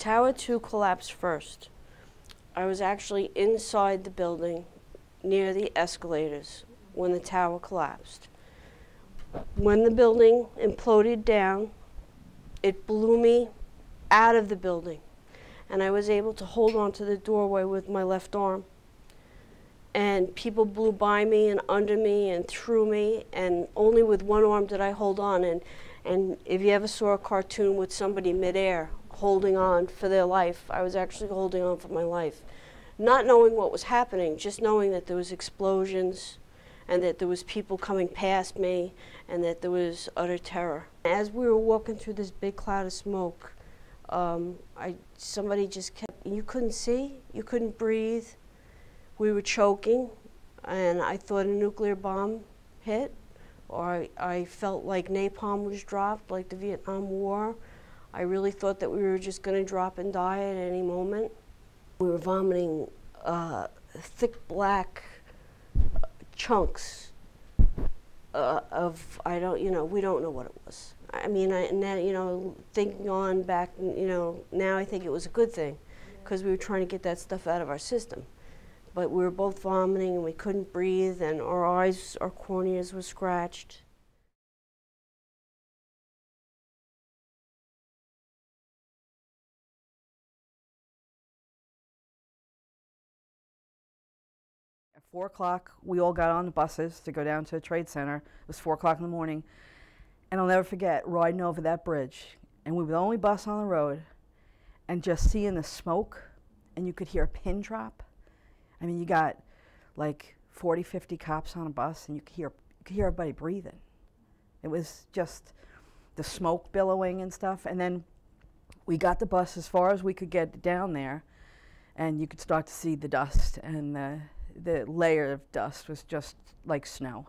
Tower 2 collapsed first. I was actually inside the building near the escalators when the tower collapsed. When the building imploded down, it blew me out of the building, and I was able to hold onto the doorway with my left arm. And people blew by me and under me and through me, and only with one arm did I hold on. And if you ever saw a cartoon with somebody midair holding on for their life, I was actually holding on for my life. Not knowing what was happening, just knowing that there was explosions and that there was people coming past me and that there was utter terror. As we were walking through this big cloud of smoke, somebody just kept, you couldn't see, you couldn't breathe. We were choking, and I thought a nuclear bomb hit, or I felt like napalm was dropped, like the Vietnam War. I really thought that we were just going to drop and die at any moment. We were vomiting thick black chunks of, we don't know what it was. I mean, thinking on back, now I think it was a good thing, because we were trying to get that stuff out of our system. But we were both vomiting and we couldn't breathe, and our eyes, our corneas were scratched. At 4 o'clock, we all got on the buses to go down to the Trade Center. It was 4 o'clock in the morning. And I'll never forget riding over that bridge. And we were the only bus on the road, and just seeing the smoke, and you could hear a pin drop. I mean, you got like 40, 50 cops on a bus, and you could hear everybody breathing. It was just the smoke billowing and stuff. And then we got the bus as far as we could get down there, and you could start to see the dust, and the layer of dust was just like snow.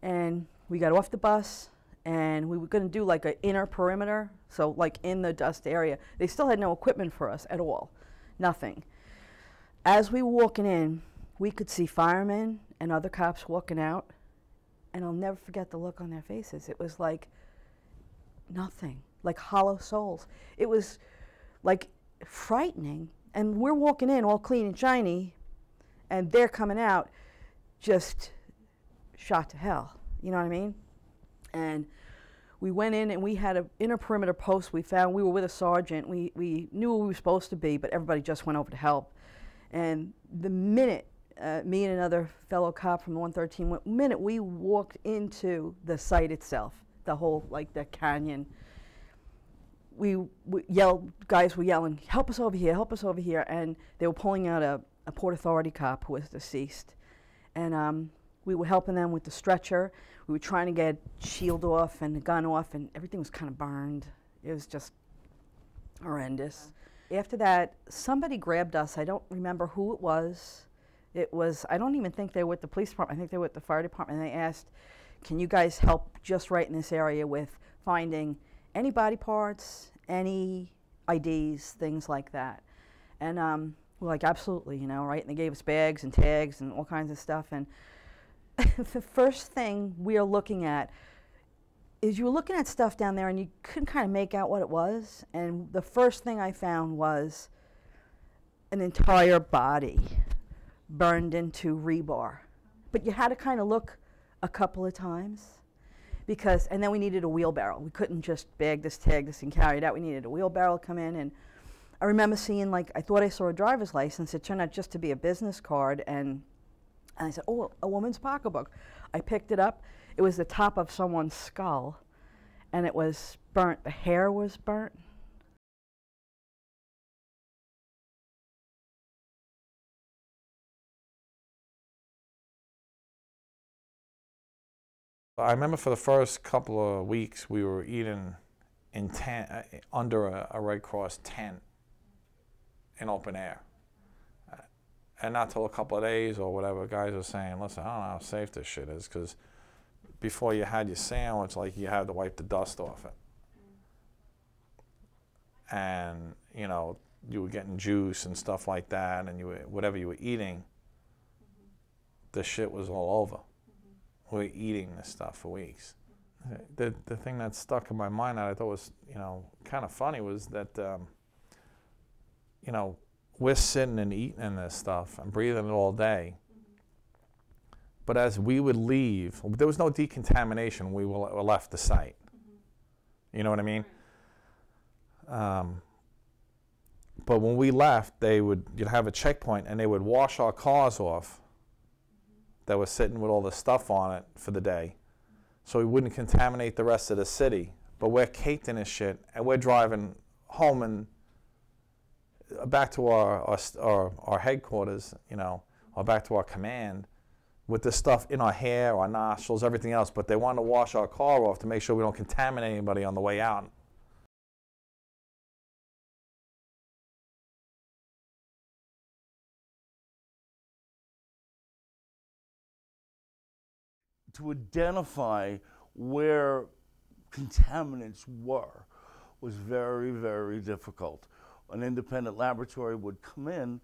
And we got off the bus, and we were going to do like an inner perimeter, so like in the dust area. They still had no equipment for us at all, nothing. As we were walking in, we could see firemen and other cops walking out, and I'll never forget the look on their faces. It was like nothing, like hollow souls. It was like frightening, and we're walking in all clean and shiny, and they're coming out just shot to hell, you know what I mean? And we went in, and we had an inner perimeter post we found. We were with a sergeant. We knew where we were supposed to be, but everybody just went over to help. And the minute me and another fellow cop from 113, the minute we walked into the site itself, the whole, like the canyon, we yelled, guys were yelling, help us over here, help us over here. And they were pulling out a Port Authority cop who was deceased. And we were helping them with the stretcher. We were trying to get shield off and the gun off, and everything was kind of burned. It was just horrendous. After that, somebody grabbed us. I don't remember who it was. I don't even think they were with the police department. I think they were with the fire department. And they asked, can you guys help just right in this area with finding any body parts, any IDs, things like that? And we're like, absolutely, right? And they gave us bags and tags and all kinds of stuff. And the first thing we are looking at is you were looking at stuff down there, and you couldn't kind of make out what it was. And the first thing I found was an entire body burned into rebar. But you had to kind of look a couple of times, and then we needed a wheelbarrow. We couldn't just bag this, tag this, and carry it out. We needed a wheelbarrow to come in. And I remember seeing, I thought I saw a driver's license. It turned out just to be a business card. And I said, oh, a woman's pocketbook. I picked it up. It was the top of someone's skull, and it was burnt. The hair was burnt. I remember for the first couple of weeks we were eating in under a Red Cross tent in open air. And not till a couple of days or whatever, guys were saying, listen, I don't know how safe this shit is, because before you had your sandwich, you had to wipe the dust off it. And, you were getting juice and stuff like that, and whatever you were eating, the shit was all over. We were eating this stuff for weeks. The thing that stuck in my mind that I thought was, kind of funny was that you know, we're sitting and eating in this stuff and breathing it all day. But as we would leave, there was no decontamination. We left the site. You know what I mean? But when we left, you'd have a checkpoint, and they would wash our cars off that was sitting with all the stuff on it for the day, so we wouldn't contaminate the rest of the city. But we're caked in this shit, and we're driving home and back to our headquarters, you know, or back to our command, with this stuff in our hair, our nostrils, everything else. But they wanted to wash our car off to make sure we don't contaminate anybody on the way out. To identify where contaminants were was very, very difficult. An independent laboratory would come in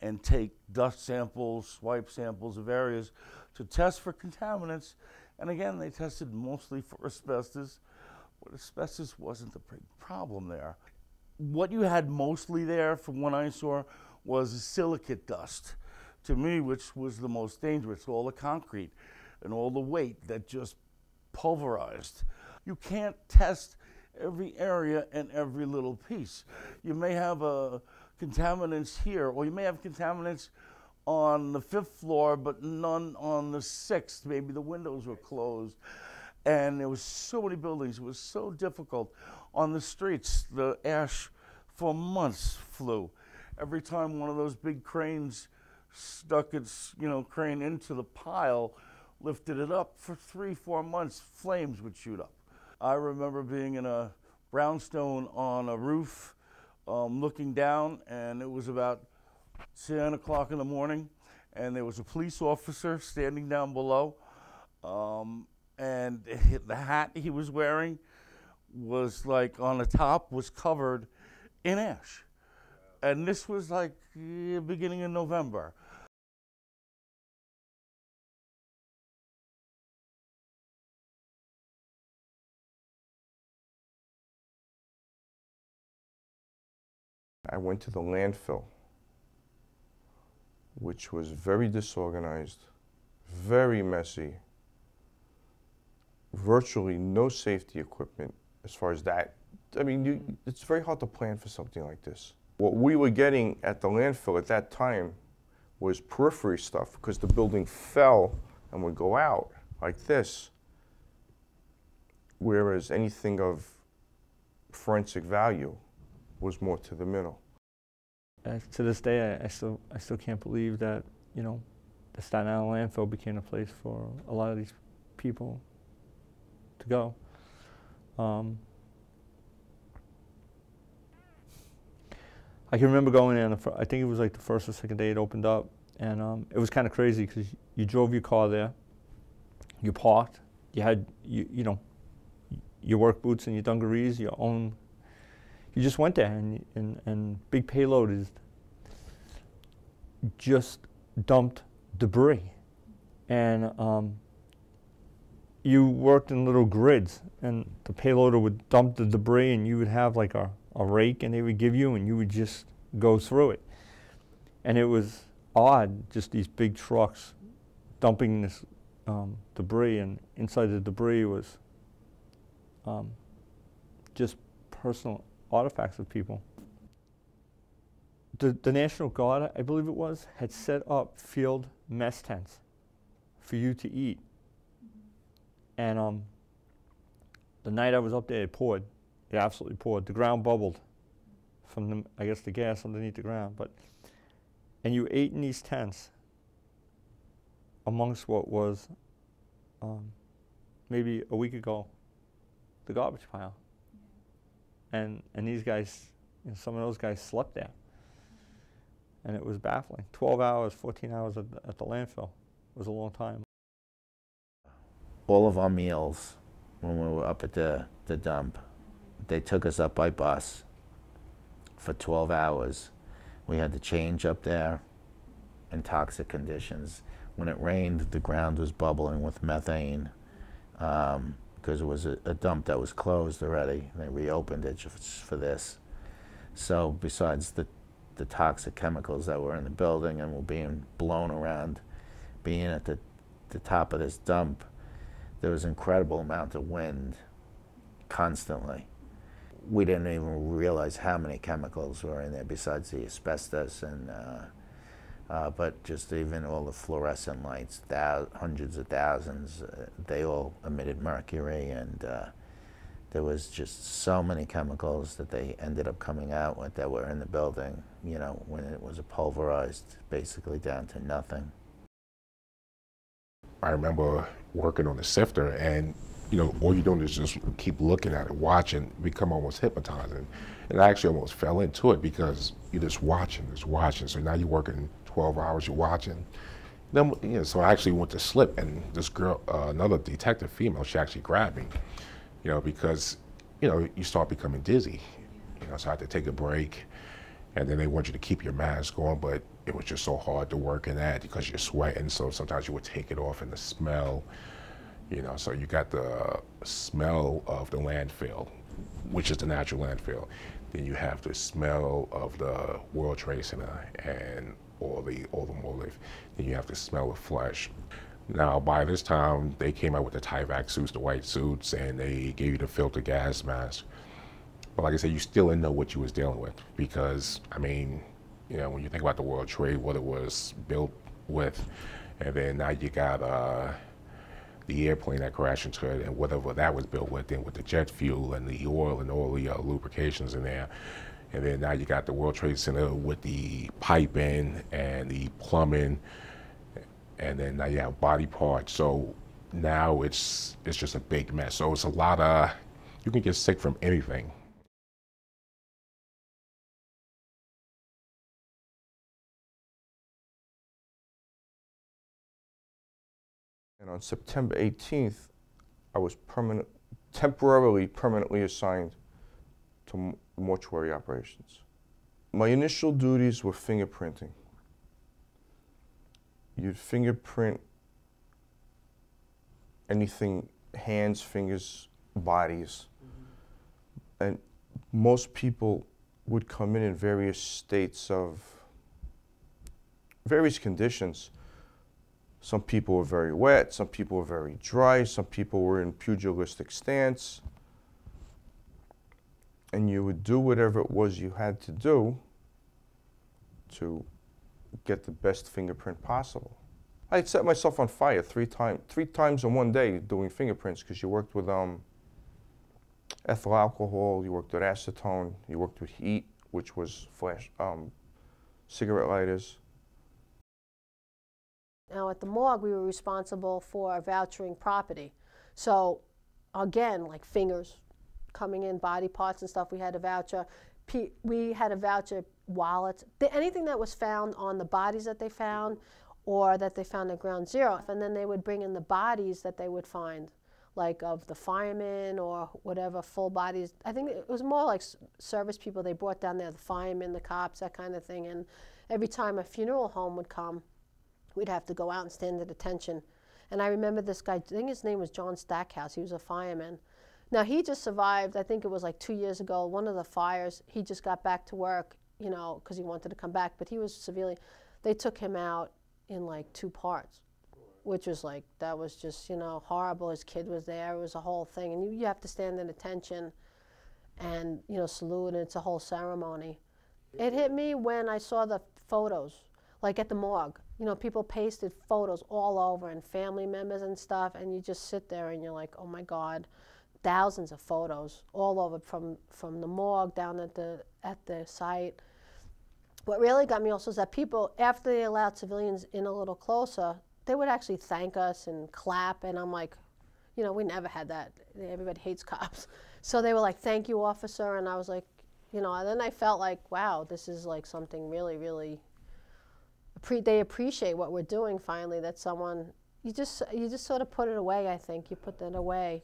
and take dust samples, swipe samples of areas to test for contaminants. And again, they tested mostly for asbestos, but asbestos wasn't the big problem there. What you had mostly there, from what I saw, was silicate dust, to me, which was the most dangerous, all the concrete and all the weight that just pulverized. You can't test every area and every little piece. You may have contaminants here, or you may have contaminants on the 5th floor, but none on the 6th. Maybe the windows were closed. And there was so many buildings. It was so difficult. On the streets, the ash for months flew. Every time one of those big cranes stuck its crane into the pile, lifted it up, for 3-4 months, flames would shoot up. I remember being in a brownstone on a roof, looking down, and it was about 10 o'clock in the morning, and there was a police officer standing down below, and the hat he was wearing was like, on the top, was covered in ash. And this was like beginning in November. I went to the landfill, which was very disorganized, very messy, virtually no safety equipment as far as that. I mean, it's very hard to plan for something like this. What we were getting at the landfill at that time was periphery stuff, because the building fell and would go out like this, whereas anything of forensic value was more to the middle. To this day, I still can't believe that, the Staten Island landfill became a place for a lot of these people to go. I can remember going in, I think it was like the first or second day it opened up, and it was kind of crazy because you drove your car there, you parked, you had your work boots and your dungarees, your own. You just went there, and big payload is just dumped debris, and you worked in little grids, and the payloader would dump the debris, and you would have like a rake, and they would give you, and you would just go through it. And it was odd, just these big trucks dumping this debris, and inside the debris was just personal artifacts of people. The National Guard, I believe it was, had set up field mess tents for you to eat. And the night I was up there, it poured. It absolutely poured. The ground bubbled from I guess the gas underneath the ground. And you ate in these tents amongst what was maybe a week ago the garbage pile. And these guys, some of those guys slept there. And it was baffling. 12 hours, 14 hours at the landfill was a long time. All of our meals, when we were up at the dump, they took us up by bus for 12 hours. We had to change up there in toxic conditions. When it rained, the ground was bubbling with methane, because it was a dump that was closed already. They reopened it for this. So besides the the toxic chemicals that were in the building and were being blown around. Being at the top of this dump, there was an incredible amount of wind constantly. We didn't even realize how many chemicals were in there besides the asbestos and but just even all the fluorescent lights, hundreds of thousands, they all emitted mercury, and there was just so many chemicals that they ended up coming out with that were in the building, you know, when it was pulverized basically down to nothing. I remember working on the sifter, and you know, all you're doing is just keep looking at it, watching, become almost hypnotizing. And I actually almost fell into it because you're just watching. So now you're working 12 hours, you're watching. Then, you know, so I actually went to slip, and this girl, another detective female, she actually grabbed me, you know, because, you know, you start becoming dizzy. You know, so I had to take a break, and then they want you to keep your mask on, but it was just so hard to work in that because you're sweating, so sometimes you would take it off, and the smell, you know, so you got the smell of the landfill, which is the natural landfill. Then you have the smell of the World Trade Center and all the mold. Then you have the smell of flesh. Now, by this time, they came out with the Tyvek suits, the white suits, and they gave you the filter gas mask. But like I said, you still didn't know what you was dealing with because, I mean, you know, when you think about the World Trade, what it was built with, and then now you got the airplane that crashed into it and whatever that was built with, then with the jet fuel and the oil and all the lubrications in there. And then now you got the World Trade Center with the piping and the plumbing, and then now you have body parts. So now it's just a big mess. So it's a lot of, you can get sick from anything. And on September 18th, I was temporarily permanently assigned to mortuary operations. My initial duties were fingerprinting. You'd fingerprint anything, hands, fingers, bodies. And most people would come in various states of various conditions. Some people were very wet, some people were very dry, some people were in pugilistic stance. And you would do whatever it was you had to do to get the best fingerprint possible. I'd set myself on fire three times in one day doing fingerprints because you worked with ethyl alcohol, you worked with acetone, you worked with heat, which was cigarette lighters. Now at the morgue, we were responsible for vouchering property. So again, like fingers coming in, body parts and stuff, we had a voucher. We had a voucher wallets, anything that was found on the bodies that they found or that they found at ground zero. And then they would bring in the bodies that they would find, like of the firemen or whatever, full bodies. I think it was more like service people they brought down there, the firemen, the cops, that kind of thing. And every time a funeral home would come, we'd have to go out and stand at attention. And I remember this guy, I think his name was John Stackhouse, he was a fireman. Now he just survived, I think it was like 2 years ago, one of the fires, he just got back to work, you know, because he wanted to come back, but he was severely, they took him out in like 2 parts, which was like, that was just, you know, horrible. His kid was there, it was a whole thing, and you have to stand at attention and, you know, salute, and it's a whole ceremony. It hit me when I saw the photos, like at the morgue. You know, people pasted photos all over and family members and stuff, and you just sit there and you're like, oh my God, thousands of photos all over from the morgue down at the site. What really got me also is that people, after they allowed civilians in a little closer, they would actually thank us and clap, and I'm like, you know, we never had that. Everybody hates cops. So they were like, thank you, officer, and I was like, you know, and then I felt like, wow, this is like something really, really, they appreciate what we're doing finally, that someone, you just sort of put it away, I think. You put that away.